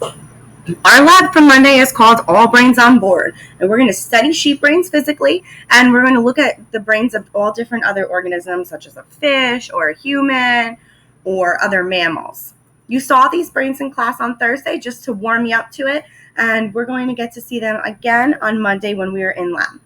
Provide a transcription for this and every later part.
Our lab for Monday is called All Brains on Board, and we're going to study sheep brains physically, and we're going to look at the brains of all different other organisms, such as a fish or a human or other mammals. You saw these brains in class on Thursday just to warm you up to it, and we're going to get to see them again on Monday when we are in lab.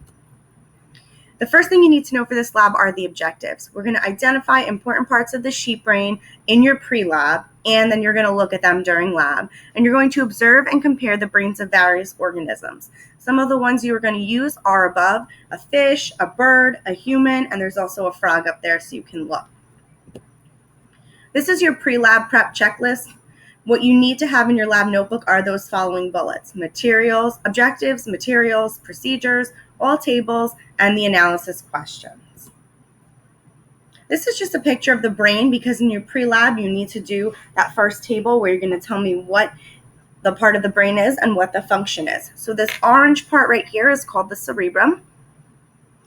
The first thing you need to know for this lab are the objectives. We're going to identify important parts of the sheep brain in your pre-lab, and then you're going to look at them during lab. And you're going to observe and compare the brains of various organisms. Some of the ones you are going to use are above: a fish, a bird, a human, and there's also a frog up there so you can look. This is your pre-lab prep checklist. What you need to have in your lab notebook are those following bullets: materials, objectives, materials, procedures, all tables, and the analysis questions. This is just a picture of the brain because in your pre-lab you need to do that first table where you're going to tell me what the part of the brain is and what the function is. So this orange part right here is called the cerebrum.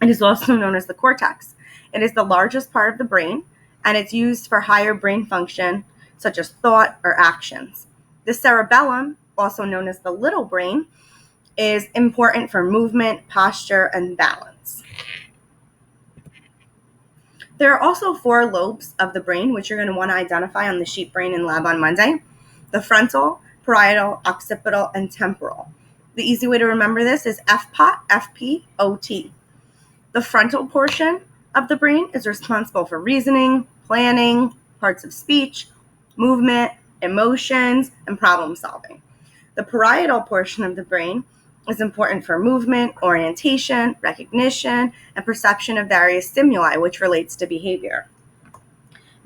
It is also known as the cortex. It is the largest part of the brain, and it's used for higher brain function such as thought or actions. The cerebellum, also known as the little brain, is important for movement, posture, and balance. There are also 4 lobes of the brain, which you're going to want to identify on the sheep brain in lab on Monday: the frontal, parietal, occipital, and temporal. The easy way to remember this is FPOT, FP-OT. The frontal portion of the brain is responsible for reasoning, planning, parts of speech, movement, emotions, and problem solving. The parietal portion of the brain is important for movement, orientation, recognition, and perception of various stimuli, which relates to behavior.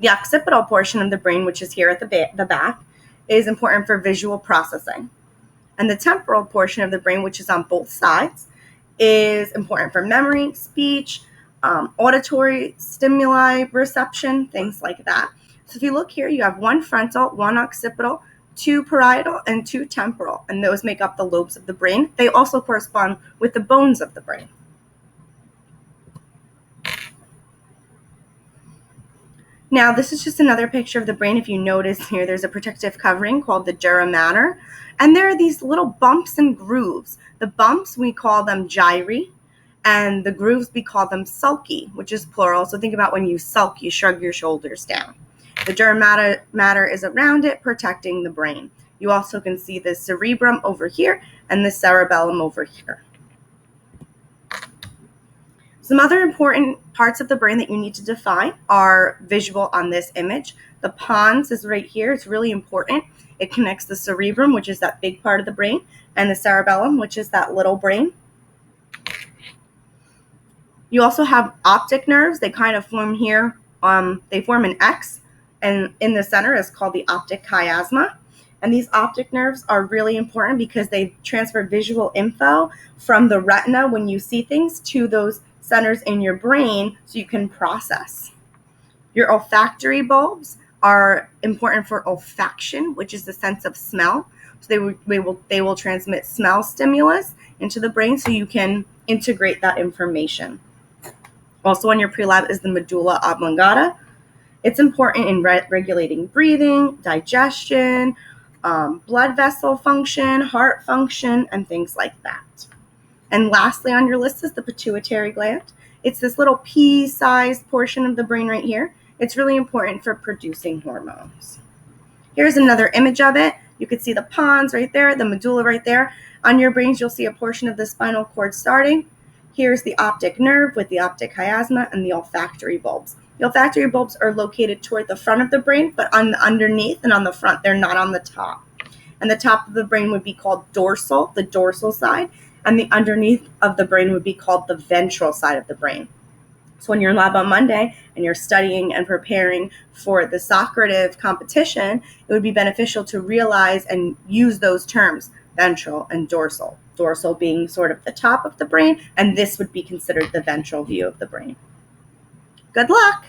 The occipital portion of the brain, which is here at the back, is important for visual processing. And the temporal portion of the brain, which is on both sides, is important for memory, speech, auditory stimuli, reception, things like that. So if you look here, you have 1 frontal, 1 occipital, 2 parietal, and 2 temporal, and those make up the lobes of the brain. They also correspond with the bones of the brain. Now, this is just another picture of the brain. If you notice here, there's a protective covering called the dura mater, and there are these little bumps and grooves. The bumps, we call them gyri, and the grooves, we call them sulci, which is plural. So think about when you sulk, you shrug your shoulders down. The dura mater is around it, protecting the brain. You also can see the cerebrum over here and the cerebellum over here. Some other important parts of the brain that you need to define are visual on this image. The pons is right here. It's really important. It connects the cerebrum, which is that big part of the brain, and the cerebellum, which is that little brain. You also have optic nerves. They kind of form here. They form an X, and in the center is called the optic chiasma. And these optic nerves are really important because they transfer visual info from the retina when you see things to those centers in your brain so you can process. Your olfactory bulbs are important for olfaction, which is the sense of smell. So they will transmit smell stimulus into the brain so you can integrate that information. Also on your pre-lab is the medulla oblongata. It's important in regulating breathing, digestion, blood vessel function, heart function, and things like that. And lastly on your list is the pituitary gland. It's this little pea-sized portion of the brain right here. It's really important for producing hormones. Here's another image of it. You can see the pons right there, the medulla right there. On your brains, you'll see a portion of the spinal cord starting. Here's the optic nerve with the optic chiasma and the olfactory bulbs. The olfactory bulbs are located toward the front of the brain, but on the underneath and on the front, they're not on the top. And the top of the brain would be called dorsal, the dorsal side, and the underneath of the brain would be called the ventral side of the brain. So when you're in lab on Monday and you're studying and preparing for the Socrative competition, it would be beneficial to realize and use those terms, ventral and dorsal. Dorsal being sort of the top of the brain, and this would be considered the ventral view of the brain. Good luck!